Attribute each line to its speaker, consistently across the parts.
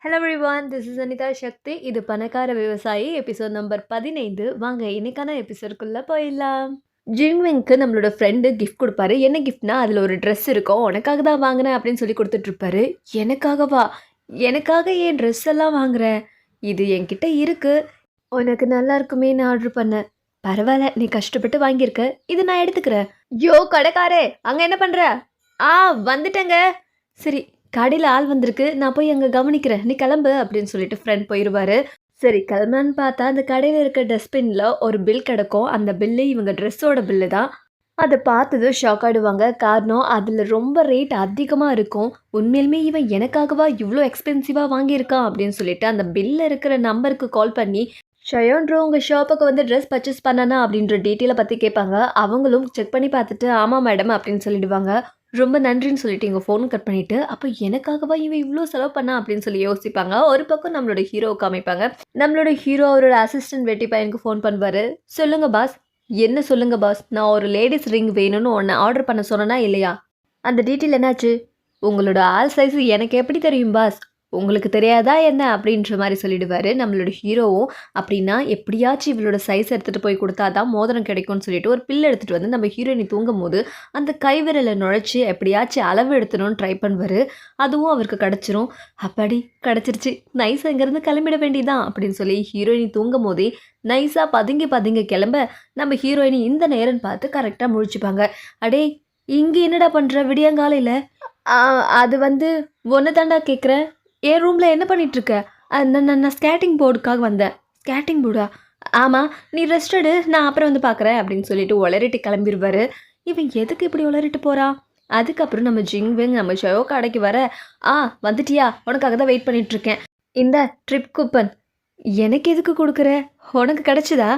Speaker 1: Hello everyone, this is Anitha Sakthi. இது பணக்கார விவசாயி எபிசோட் நம்பர் 15. வாங்க இன்னைக்கான எபிசோடுக்குள்ளே போயிடலாம். ஜிங்விங்க்கு நம்மளோட ஃப்ரெண்டு கிஃப்ட் கொடுப்பாரு. என்ன கிஃப்ட்னா அதில் ஒரு ட்ரெஸ் இருக்கும். உனக்காக தான் வாங்கினேன் அப்படின்னு சொல்லி கொடுத்துட்ருப்பாரு. எனக்காகவா? எனக்காக ஏன் ட்ரெஸ் எல்லாம் வாங்குறேன்? இது என்கிட்ட இருக்கு, உனக்கு நல்லா இருக்குமே நான் ஆர்டர் பண்ணேன். பரவாயில்ல, நீ கஷ்டப்பட்டு வாங்கியிருக்க, இது நான் எடுத்துக்கிறேன். யோ கடைக்காரே, அங்கே என்ன பண்ணுற? ஆ, வந்துட்டேங்க. சரி, கடையில் ஆள் வந்திருக்கு, நான் போய் அங்கே கவனிக்கிறேன், நீ கிளம்பு அப்படின்னு சொல்லிட்டு ஃப்ரெண்ட் போயிடுவார். சரி கிளம்பான்னு பார்த்தா அந்த கடையில் இருக்க டஸ்ட்பினில் ஒரு பில் கிடக்கும். அந்த பில்லு இவங்க ட்ரெஸ்ஸோட பில்லு தான். அதை பார்த்தது ஷாக் ஆகிடுவாங்க. காரணம் அதில் ரொம்ப ரேட் அதிகமாக இருக்கும். உண்மையிலுமே இவன் எனக்காகவா இவ்வளோ எக்ஸ்பென்சிவாக வாங்கியிருக்கான் அப்படின்னு சொல்லிட்டு அந்த பில்லில் இருக்கிற நம்பருக்கு கால் பண்ணி ஷயோன்ட்ரோ உங்கள் ஷாப்புக்கு வந்து ட்ரெஸ் பர்ச்சேஸ் பண்ணனா அப்படின்ற டீட்டெயிலை பற்றி கேட்பாங்க. அவங்களும் செக் பண்ணி பார்த்துட்டு ஆமாம் மேடம் அப்படின்னு சொல்லிடுவாங்க. ரொம்ப நன்றின்னு சொல்லிட்டு இவங்க ஃபோன் கட் பண்ணிவிட்டு, அப்போ எனக்காகவா இவன் இவ்வளோ செலவு பண்ணா அப்படின்னு சொல்லி யோசிப்பாங்க. ஒரு பக்கம் நம்மளோட ஹீரோவை காமிப்பாங்க. நம்மளோட ஹீரோ அவரோட அசிஸ்டன்ட் வெட்டி பையனுக்கு ஃபோன் பண்ணுவார். சொல்லுங்க பாஸ். என்ன சொல்லுங்க பாஸ்? நான் ஒரு லேடிஸ் ரிங் வேணும்னு ஒன்று ஆர்டர் பண்ண சொன்னேன்னா இல்லையா? அந்த டீட்டெயில் என்னாச்சு? உங்களோட ஆல் சைஸ் எனக்கு எப்படி தெரியும் பாஸ்? உங்களுக்கு தெரியாதா என்ன அப்படின்ற மாதிரி சொல்லிடுவார் நம்மளோட ஹீரோவும். அப்படின்னா எப்படியாச்சும் இவளோட சைஸ் எடுத்துகிட்டு போய் கொடுத்தா தான் மோதிரம் கிடைக்கும்னு சொல்லிட்டு ஒரு பில் எடுத்துகிட்டு வந்து நம்ம ஹீரோயினி தூங்கும் போது அந்த கைவிரலை நுழைச்சி எப்படியாச்சும் அளவு எடுத்துணும்னு ட்ரை பண்ணுவார். அதுவும் அவருக்கு கிடச்சிரும். அப்படி கிடச்சிருச்சு, நைஸாக இங்கேருந்து கிளம்பிட வேண்டியதான் அப்படின்னு சொல்லி ஹீரோயினி தூங்கும் போதே நைஸாக பதுங்கி கிளம்ப நம்ம ஹீரோயினி இந்த நேரம்னு பார்த்து கரெக்டாக முழிச்சுப்பாங்க. அடே, இங்கே என்னடா பண்ணுற விடியங்காலையில்? அது வந்து ஒன்று தாண்டா கேட்குறேன், என் ரூமில் என்ன பண்ணிகிட்ருக்க? நான் ஸ்கேட்டிங் போர்டுக்காக வந்தேன். ஸ்கேட்டிங் போர்டா? ஆமாம், நீ ரெஸ்ட் எடு, நான் அப்புறம் வந்து பார்க்குறேன் அப்படின்னு சொல்லிட்டு உளறிட்டு கிளம்பிடுவார். இவன் எதுக்கு இப்படி உளறிட்டு போகிறா? அதுக்கப்புறம் நம்ம ஜிங்விங் நம்ம ஷயோ கடைக்கு வர, வந்துட்டியா, உனக்காக தான் வெயிட் பண்ணிகிட்ருக்கேன். இந்த ட்ரிப் கூப்பன் எனக்கு எதுக்கு கொடுக்குற? உனக்கு கிடச்சிதா?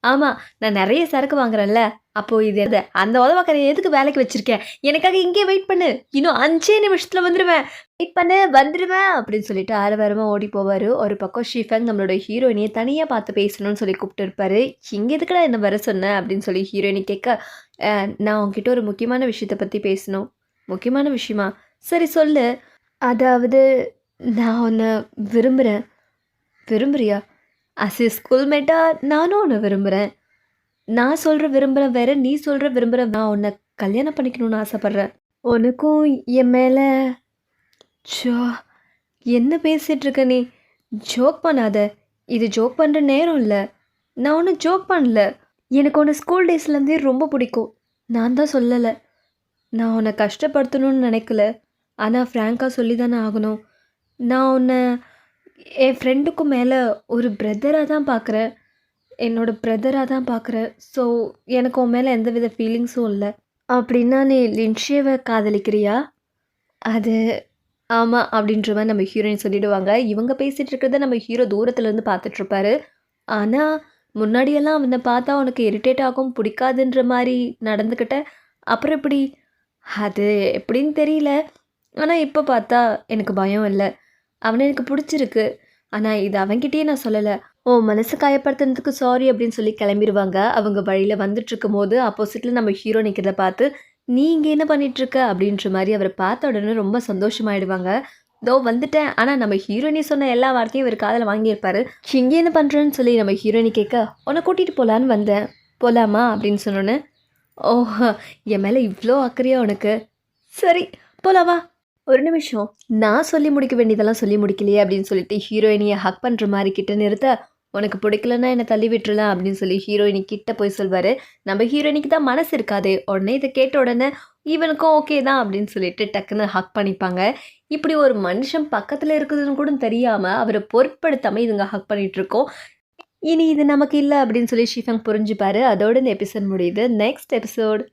Speaker 1: ஆமாம், நான் நிறைய சரக்கு வாங்குறேன்ல, அப்போது இது எது அந்த உதவாக்கரை எதுக்கு வேலைக்கு வச்சுருக்கேன்? எனக்காக இங்கே வெயிட் பண்ணு, இன்னும் 5 நிமிஷத்தில் வந்துடுவேன், வெயிட் பண்ணு வந்துடுவேன் அப்படின்னு சொல்லிட்டு ஆரவாரமாக ஓடி போவார். ஒரு பக்கம் ஷிஃபங் நம்மளோட ஹீரோயினியை தனியாக பார்த்து பேசணும்னு சொல்லி கூப்பிட்டு இருப்பாரு. இங்கே எதுக்குடா என்ன வர சொன்னேன் அப்படின்னு சொல்லி ஹீரோயினி கேட்க, நான் உங்ககிட்ட ஒரு முக்கியமான விஷயத்தை பற்றி பேசணும். முக்கியமான விஷயமா? சரி சொல்லு. அதாவது நான் உன்னை விரும்புகிறேன். விரும்புறியா? அஸ் ஸ்கூல்மேட்டாக நானும் உன்னை விரும்புகிறேன். நான் சொல்கிற விரும்புகிறேன் வேறு, நீ சொல்கிற விரும்புகிறேன். நான் உன்னை கல்யாணம் பண்ணிக்கணும்னு ஆசைப்பட்றேன். உனக்கும் என் மேலே ஜோ என்ன பேசிகிட்ருக்க நீ? ஜோக் பண்ணாத, இது ஜோக் பண்ணுற நேரம் இல்லை. நான் ஒன்றும் ஜோக் பண்ணல. எனக்கு உன்னை ஸ்கூல் டேஸ்லேருந்தே ரொம்ப பிடிக்கும். நான் தான் சொல்லலை. நான் உன்னை கஷ்டப்படுத்தணும்னு நினைக்கல, ஆனால் ஃப்ராங்காக சொல்லி தானே ஆகணும். நான் உன்னை என் ஃப்ரெண்டுக்கும் மேலே ஒரு பிரதராக தான் பார்க்குறேன். என்னோடய பிரதராக தான் பார்க்குறேன். ஸோ எனக்கு உன் மேலே எந்த வித ஃபீலிங்ஸும் இல்லை. அப்படின்னா நீ லின்ஷியாவை காதலிக்கிறியா? அது ஆமாம் அப்படின்ற மாதிரி நம்ம ஹீரோயின் சொல்லிவிடுவாங்க. இவங்க பேசிகிட்டு இருக்கிறத நம்ம ஹீரோ தூரத்துலேருந்து பார்த்துட்ருப்பாரு. ஆனால் முன்னாடியெல்லாம் அவனை பார்த்தா உனக்கு இரிட்டேட் ஆகும், பிடிக்காதுன்ற மாதிரி நடந்துக்கிட்ட, அப்புறம் எப்படி? அது எப்படின்னு தெரியல, ஆனால் இப்போ பார்த்தா எனக்கு பயம் இல்லை. அவனை எனக்கு பிடிச்சிருக்கு, ஆனால் இது அவன்கிட்டயே நான் சொல்லலை. ஓ, மனசு காயப்படுத்துனதுக்கு சாரி அப்படின்னு சொல்லி கிளம்பிடுவாங்க. அவங்க வழியில் வந்துட்டுருக்கும் போது ஆப்போசிட்டில் நம்ம ஹீரோ நிற்கிறத பார்த்து, நீ இங்கே என்ன பண்ணிகிட்ருக்க அப்படின்ற மாதிரி அவரை பார்த்த உடனே ரொம்ப சந்தோஷமாயிடுவாங்க. தோ வந்துட்டேன். ஆனால் நம்ம ஹீரோயினி சொன்ன எல்லா வார்த்தையும் இவர் காதில் வாங்கியிருப்பார். இங்கே என்ன பண்ணுறேன்னு சொல்லி நம்ம ஹீரோயினி கேட்க, உன்னை கூட்டிகிட்டு போகலான்னு வந்தேன், போகலாமா அப்படின்னு சொன்னோன்னே, ஓஹோ, என் மேலே இவ்வளோ அக்கறையா உனக்கு? சரி போகலாமா? ஒரு நிமிஷம், நான் சொல்லி முடிக்க வேண்டியதெல்லாம் சொல்லி முடிக்கலையே அப்படின்னு சொல்லிட்டு ஹீரோயினியை ஹக் பண்ணுற மாதிரி கிட்ட நிறுத்த, உனக்கு பிடிக்கலன்னா என்னை தள்ளி விட்டுறலாம் அப்படின்னு சொல்லி ஹீரோயினி கிட்ட போய் சொல்வார். நம்ம ஹீரோயினிக்கு தான் மனசு இருக்காதே. உடனே இதை கேட்ட உடனே இவனுக்கும் ஓகே தான் அப்படின்னு சொல்லிட்டு டக்குன்னு ஹக் பண்ணிப்பாங்க. இப்படி ஒரு மனுஷன் பக்கத்தில் இருக்குதுன்னு கூட தெரியாமல் அவரை பொருட்படுத்தாமல் இதுங்க ஹக் பண்ணிகிட்ருக்கோம். இனி இது நமக்கு இல்லை அப்படின்னு சொல்லி ஷிஃபங் புரிஞ்சுப்பார். அதோடு இந்த எபிசோட் முடியுது. Next episode